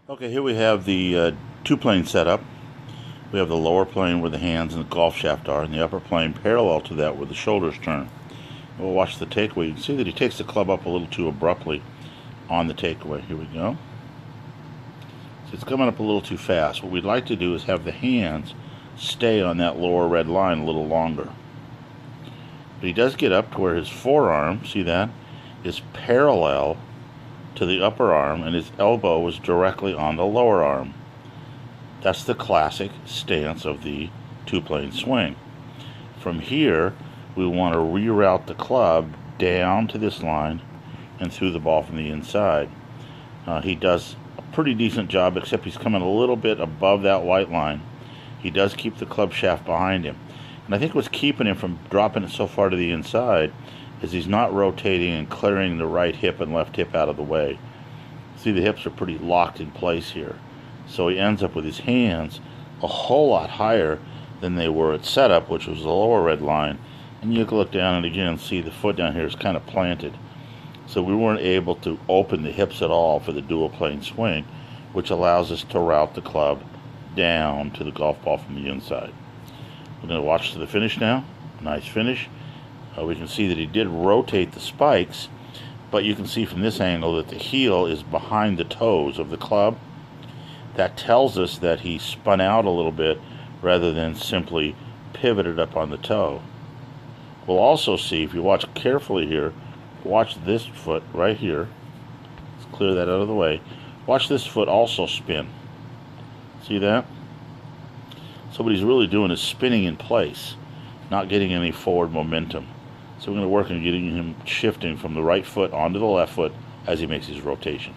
Okay, here we have the two-plane setup. We have the lower plane where the hands and the golf shaft are, and the upper plane parallel to that where the shoulders turn. We'll watch the takeaway. You can see that he takes the club up a little too abruptly on the takeaway. Here we go. So it's coming up a little too fast. What we'd like to do is have the hands stay on that lower red line a little longer. But he does get up to where his forearm, see that, is parallel to the upper arm, and his elbow is directly on the lower arm. That's the classic stance of the two-plane swing. From here, we want to reroute the club down to this line and through the ball from the inside. He does a pretty decent job, except he's coming a little bit above that white line. He does keep the club shaft behind him. And I think what's keeping him from dropping it so far to the inside is he's not rotating and clearing the right hip and left hip out of the way. See, the hips are pretty locked in place here. So he ends up with his hands a whole lot higher than they were at setup, which was the lower red line. And you can look down and again see the foot down here is kind of planted. So we weren't able to open the hips at all for the dual plane swing, which allows us to route the club down to the golf ball from the inside. We're going to watch to the finish now. Nice finish. We can see that he did rotate the spikes, but you can see from this angle that the heel is behind the toes of the club. That tells us that he spun out a little bit rather than simply pivoted up on the toe. We'll also see, if you watch carefully here, watch this foot right here. Let's clear that out of the way. Watch this foot also spin. See that? So what he's really doing is spinning in place, not getting any forward momentum. So we're going to work on getting him shifting from the right foot onto the left foot as he makes his rotation.